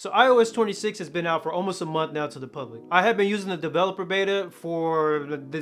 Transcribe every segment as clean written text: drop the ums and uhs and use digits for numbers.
So iOS 26 has been out for almost a month now to the public. I have been using the developer beta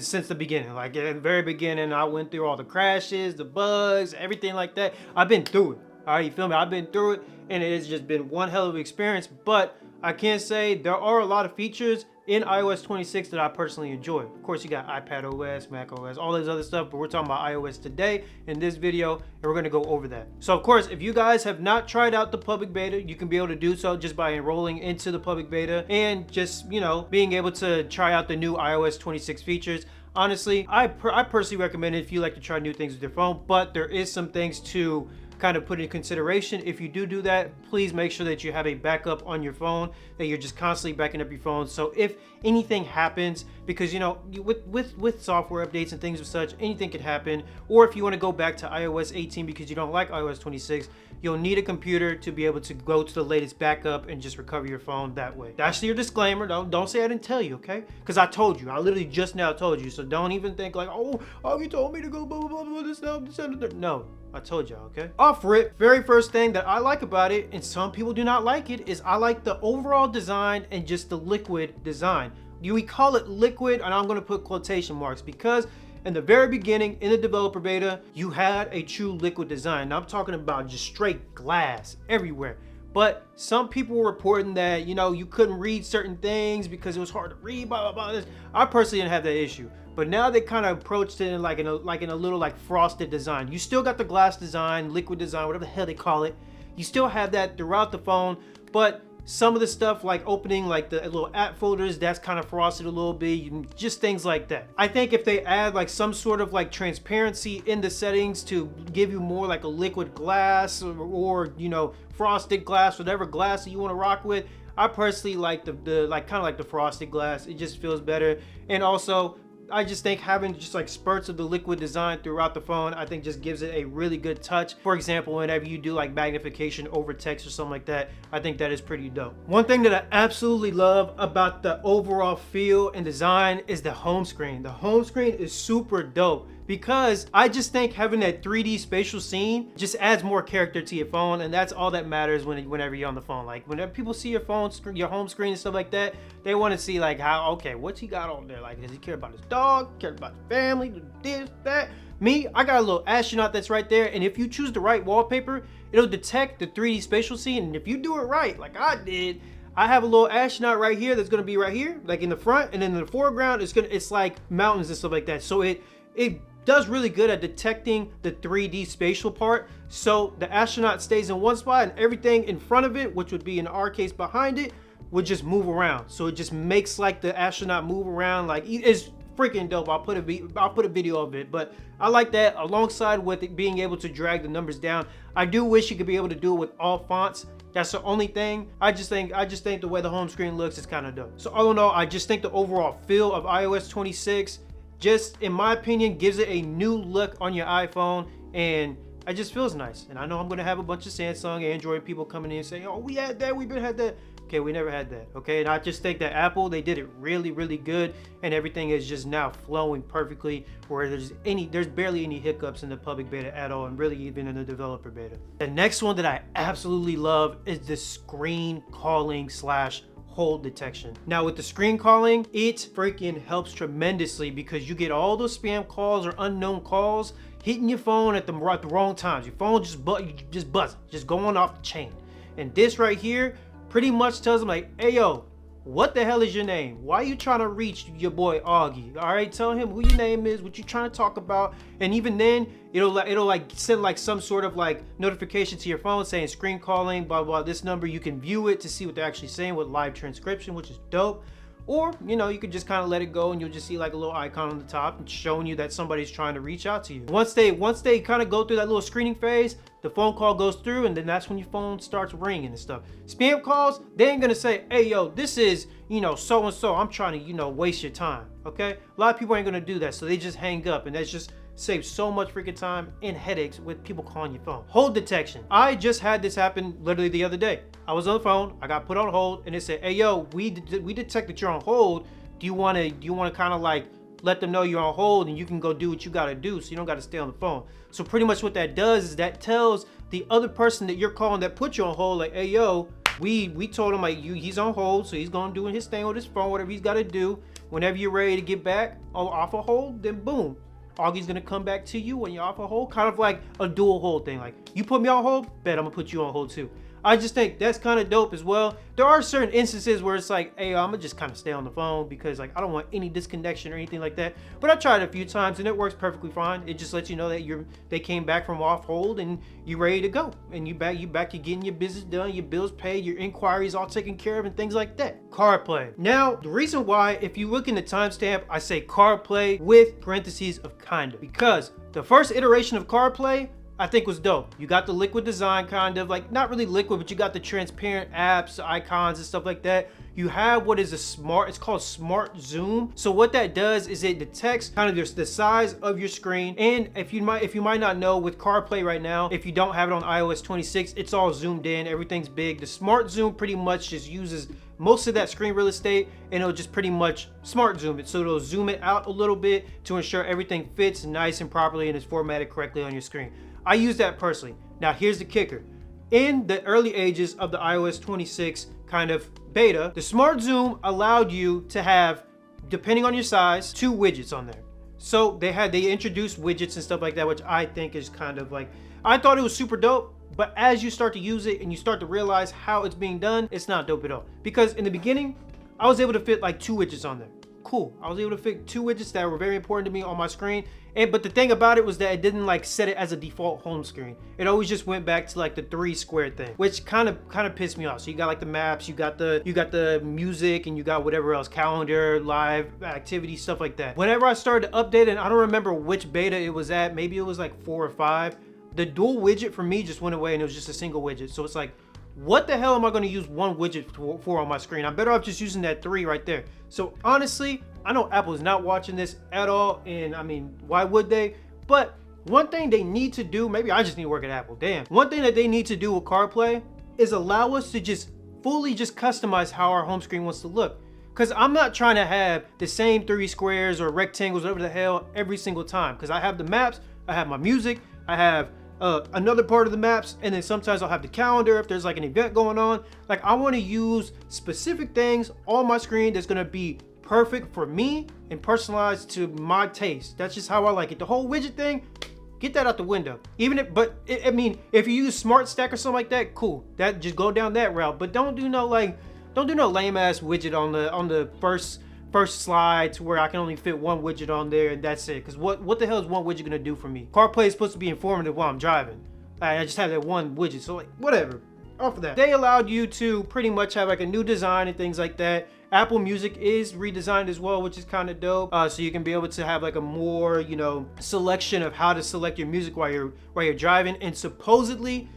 since the beginning. Like at the very beginning, I went through all the crashes, the bugs, everything like that. I've been through it. All right, you feel me? I've been through it, and it has just been one hell of an experience. But I can't say there are a lot of features in iOS 26 that I personally enjoy. Of course, you got iPad OS, Mac OS, all this other stuff, but we're talking about iOS today in this video, and we're gonna go over that. So of course, if you guys have not tried out the public beta, you can be able to do so just by enrolling into the public beta and just, you know, being able to try out the new iOS 26 features. Honestly, I personally recommend it if you like to try new things with your phone, but there is some things to kind of put in consideration. If you do that, please make sure that you have a backup on your phone, that you're just constantly backing up your phone. So if anything happens, because you know, with software updates and things of such, anything can happen. Or if you want to go back to iOS 18 because you don't like iOS 26, you'll need a computer to be able to go to the latest backup and just recover your phone that way. That's your disclaimer. Don't say I didn't tell you, okay? Because I told you. I literally just now told you. So don't even think like, oh, you told me to go blah blah blah blah this now, this and that. No. I told y'all, okay? Off rip, very first thing that I like about it, and some people do not like it, is I like the overall design and just the liquid design. We call it liquid, and I'm gonna put quotation marks because in the very beginning, in the developer beta, you had a true liquid design. Now I'm talking about just straight glass everywhere. But some people were reporting that, you know, you couldn't read certain things because it was hard to read, blah, blah, blah. I personally didn't have that issue. But now they kind of approached it in like in a little like frosted design. You still got the glass design, liquid design, whatever the hell they call it. You still have that throughout the phone, but some of the stuff like opening like the little app folders, that's kind of frosted a little bit, just things like that. I think if they add like some sort of like transparency in the settings to give you more like a liquid glass or you know, frosted glass, whatever glass that you want to rock with, I personally like the like kind of like the frosted glass. It just feels better. And also I just think having just like spurts of the liquid design throughout the phone, I think just gives it a really good touch. For example, whenever you do like magnification over text or something like that, I think that is pretty dope. One thing that I absolutely love about the overall feel and design is the home screen. The home screen is super dope because I just think having that 3D spatial scene just adds more character to your phone, and that's all that matters whenever you're on the phone. Like whenever people see your phone screen, your home screen and stuff like that, they want to see like how, okay, what's he got on there? Like, does he care about his dog, care about his family, this, that? Me, I got a little astronaut that's right there, and if you choose the right wallpaper, it'll detect the 3D spatial scene, and if you do it right, like I did, I have a little astronaut right here that's gonna be right here, like in the front, and then in the foreground, it's like mountains and stuff like that. So it does really good at detecting the 3D spatial part. So the astronaut stays in one spot and everything in front of it, which would be in our case behind it, would just move around. So it just makes like the astronaut move around. Like it's freaking dope. I'll put a video of it, but I like that alongside with it being able to drag the numbers down. I do wish you could be able to do it with all fonts. That's the only thing. I just think the way the home screen looks is kind of dope. So all in all, I just think the overall feel of iOS 26 just, in my opinion, gives it a new look on your iPhone, and it just feels nice. And I know I'm gonna have a bunch of Samsung, Android people coming in and saying, oh, we had that, we've been had that. Okay, we never had that, okay? And I just think that Apple, they did it really, really good, and everything is just now flowing perfectly, where there's barely any hiccups in the public beta at all, and really even in the developer beta. The next one that I absolutely love is the screen calling / hold detection. Now with the screen calling, it freaking helps tremendously because you get all those spam calls or unknown calls hitting your phone at the wrong times. Your phone just buzzing, just going off the chain. And this right here pretty much tells them like, hey yo, what the hell is your name? Why are you trying to reach your boy Augie? All right, tell him who your name is, what you trying to talk about, and even then, it'll like send like some sort of like notification to your phone saying screen calling, blah blah. This number, you can view it to see what they're actually saying with live transcription, which is dope. Or, you know, you could just kind of let it go and you'll just see like a little icon on the top and showing you that somebody's trying to reach out to you. Once they kind of go through that little screening phase, the phone call goes through, and then that's when your phone starts ringing and stuff. Spam calls, they ain't gonna say, hey yo, this is, you know, so and so, I'm trying to, you know, waste your time, okay? A lot of people ain't gonna do that, so they just hang up, and that's just saves so much freaking time and headaches with people calling your phone. Hold detection. I just had this happen literally the other day. I was on the phone, I got put on hold, and it said, hey yo, we detect that you're on hold. Do you wanna kind of like let them know you're on hold and you can go do what you gotta do, so you don't gotta stay on the phone. So pretty much what that does is that tells the other person that you're calling that put you on hold, like, hey yo, We told him like he's on hold, so he's gonna do his thing with his phone, whatever he's got to do. Whenever you're ready to get back off a hold, then boom, Augie's gonna come back to you when you're off a hold, kind of like a dual hold thing. Like, you put me on hold, bet I'm gonna put you on hold too. I just think that's kind of dope as well. There are certain instances where it's like, hey, I'm gonna just kind of stay on the phone because like I don't want any disconnection or anything like that. But I tried it a few times and it works perfectly fine. It just lets you know that they came back from off hold and you're ready to go. And you're getting your business done, your bills paid, your inquiries all taken care of and things like that. CarPlay. Now, the reason why, if you look in the timestamp, I say CarPlay with parentheses of kinda, because the first iteration of CarPlay I think was dope. You got the liquid design, kind of like, not really liquid, but you got the transparent apps, icons and stuff like that. You have what is it's called smart zoom. So what that does is it detects kind of the size of your screen. And if you might not know, with CarPlay right now, if you don't have it on iOS 26, it's all zoomed in, everything's big. The smart zoom pretty much just uses most of that screen real estate, and it'll just pretty much smart zoom it. So it'll zoom it out a little bit to ensure everything fits nice and properly and is formatted correctly on your screen. I use that personally. Now here's the kicker. In the early ages of the iOS 26 kind of beta, the smart zoom allowed you to have, depending on your size, 2 widgets on there. So they introduced widgets and stuff like that, which I think is kind of like, I thought it was super dope, but as you start to use it and you start to realize how it's being done, it's not dope at all. Because in the beginning, I was able to fit like 2 widgets on there. Cool. I was able to fit 2 widgets that were very important to me on my screen. But the thing about it was that it didn't like set it as a default home screen. It always just went back to like the 3 square thing, which kind of pissed me off. So you got like the maps, you got the music, and you got whatever else, calendar, live activity, stuff like that. Whenever I started to update, and I don't remember which beta it was at, maybe it was like 4 or 5, the dual widget for me just went away and it was just a single widget. So it's like, what the hell am I going to use 1 widget for on my screen? I'm better off just using that 3 right there. So honestly, I know Apple is not watching this at all, and I mean, why would they? But one thing they need to do, maybe I just need to work at Apple, damn. One thing that they need to do with CarPlay is allow us to just fully just customize how our home screen wants to look. Because I'm not trying to have the same 3 squares or rectangles, whatever the hell, every single time. Because I have the maps, I have my music, I have another part of the maps, and then sometimes I'll have the calendar if there's like an event going on. Like, I want to use specific things on my screen that's going to be perfect for me and personalized to my taste. That's just how I like it. The whole widget thing, get that out the window. I mean, if you use Smart Stack or something like that, cool. That just go down that route. But don't do no lame ass widget on the first slide to where I can only fit 1 widget on there and that's it. Because what the hell is 1 widget gonna do for me? CarPlay is supposed to be informative while I'm driving. I just have that 1 widget, so like whatever. Off of that, they allowed you to pretty much have like a new design and things like that. Apple Music is redesigned as well, which is kind of dope. So you can be able to have like a more, selection of how to select your music while you're driving. And supposedly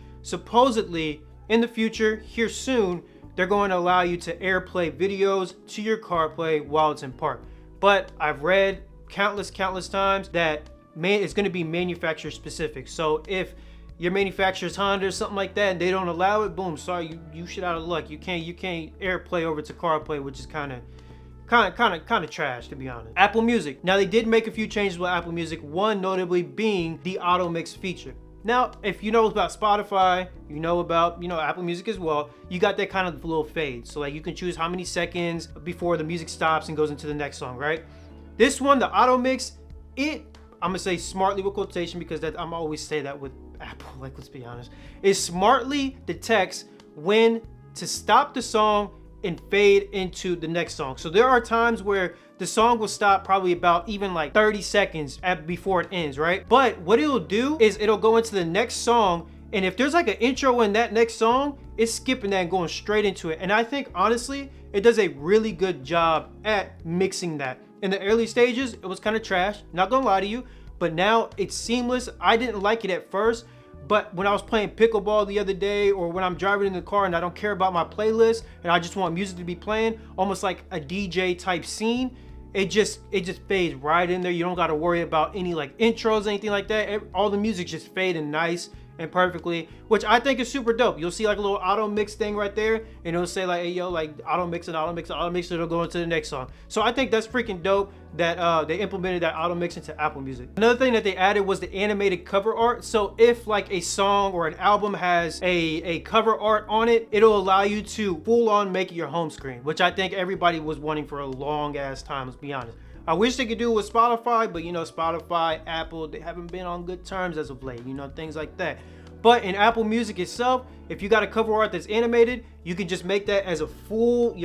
in the future, here soon, they're going to allow you to AirPlay videos to your CarPlay while it's in park. But I've read countless times that it's going to be manufacturer specific. So if your manufacturer's Honda or something like that and they don't allow it, boom, sorry, you shit out of luck. You can't AirPlay over to CarPlay, which is kind of trash, to be honest. Apple Music. Now, they did make a few changes with Apple Music, one notably being the auto mix feature. Now, if you know about Spotify, you know about, Apple Music as well, you got that kind of little fade. So like you can choose how many seconds before the music stops and goes into the next song, right? This one, the auto mix, I'm gonna say smartly with quotation because I'm always say that with Apple, like, let's be honest. It smartly detects when to stop the song and fade into the next song. So there are times where the song will stop probably about even like 30 seconds before it ends, right? But what it'll do is it'll go into the next song, and if there's like an intro in that next song, it's skipping that and going straight into it. And I think honestly, it does a really good job at mixing that. In the early stages, it was kind of trash, not gonna lie to you, but now it's seamless. I didn't like it at first, but when I was playing pickleball the other day, or when I'm driving in the car and I don't care about my playlist and I just want music to be playing, almost like a DJ type scene, it just fades right in there. You don't got to worry about any like intros, anything like that. All the music just fade in nice and perfectly, which I think is super dope. You'll see like a little auto mix thing right there, and it'll say like, hey yo, like auto mix and auto mix and auto mix, it'll go into the next song. So I think that's freaking dope that they implemented that auto mix into Apple Music. Another thing that they added was the animated cover art. So if like a song or an album has a cover art on it, it'll allow you to full on make it your home screen, which I think everybody was wanting for a long ass time, let's be honest. I wish they could do it with Spotify, but you know, Spotify, Apple, they haven't been on good terms as of late, you know, things like that. But in Apple Music itself, if you got a cover art that's animated, you can just make that as your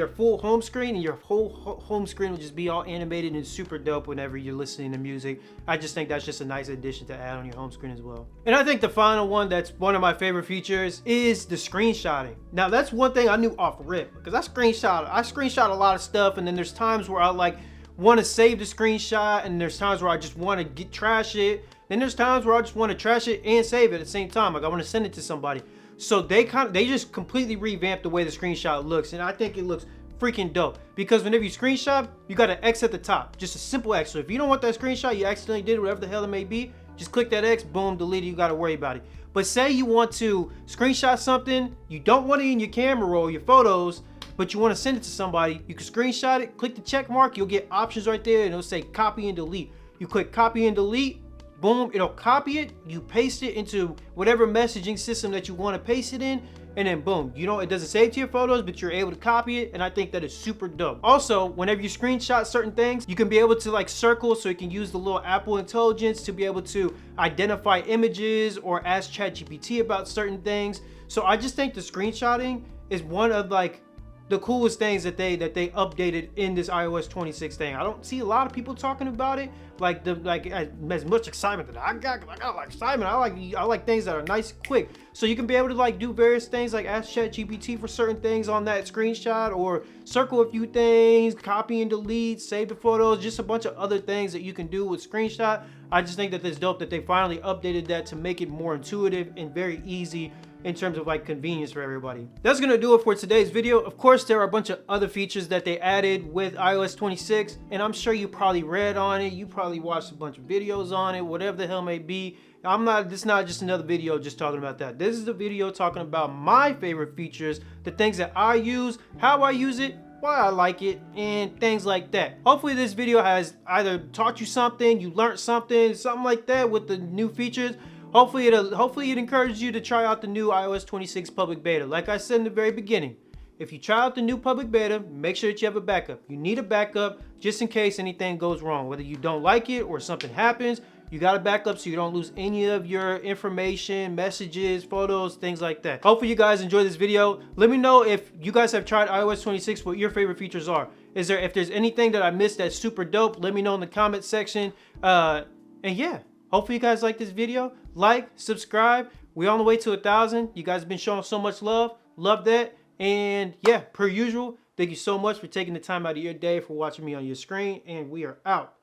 full home screen, and your whole home screen will just be all animated and super dope whenever you're listening to music. I just think that's just a nice addition to add on your home screen as well. And I think the final one that's one of my favorite features is the screenshotting. Now that's one thing I knew off rip, because I screenshot a lot of stuff, and then there's times where I like want to save the screenshot, and there's times where I just want to trash it. Then there's times where I just want to trash it and save it at the same time. Like I want to send it to somebody. So they just completely revamped the way the screenshot looks, and I think it looks freaking dope. Because whenever you screenshot, you got an X at the top, just a simple X. So if you don't want that screenshot, you accidentally did whatever the hell it may be, just click that X, boom, delete it. You got to worry about it. But say you want to screenshot something, you don't want it in your camera roll, your photos, but you want to send it to somebody, you can screenshot it, click the check mark, you'll get options right there, and it'll say copy and delete. You click copy and delete, boom, it'll copy it, you paste it into whatever messaging system that you want to paste it in, and then boom, you know, it doesn't save to your photos, but you're able to copy it, and I think that is super dope. Also, whenever you screenshot certain things, you can be able to like circle, so you can use the little Apple Intelligence to be able to identify images or ask ChatGPT about certain things. So I just think the screenshotting is one of like the coolest things that they updated in this iOS 26 thing. I don't see a lot of people talking about it like as much excitement that I got. I got like excitement. I like things that are nice, quick. So you can be able to like do various things, like ask ChatGPT for certain things on that screenshot, or circle a few things, copy and delete, save the photos, just a bunch of other things that you can do with screenshot. I just think that it's dope that they finally updated that to make it more intuitive and very easy in terms of like convenience for everybody. That's gonna do it for today's video. Of course, there are a bunch of other features that they added with iOS 26, and I'm sure you probably read on it, you probably watched a bunch of videos on it, whatever the hell may be. This is not just another video just talking about that. This is the video talking about my favorite features, the things that I use, how I use it, why I like it, and things like that. Hopefully this video has either taught you something, you learned something like that with the new features. Hopefully it encourages you to try out the new iOS 26 public beta. Like I said in the very beginning, if you try out the new public beta, make sure that you have a backup. You need a backup just in case anything goes wrong. Whether you don't like it or something happens, you got a backup so you don't lose any of your information, messages, photos, things like that. Hopefully you guys enjoyed this video. Let me know if you guys have tried iOS 26, what your favorite features are. If there's anything that I missed that's super dope, let me know in the comment section. And yeah, hopefully you guys like this video. Like, subscribe. We're on the way to 1,000. You guys have been showing so much love. Love that. And yeah, per usual, thank you so much for taking the time out of your day for watching me on your screen. And we are out.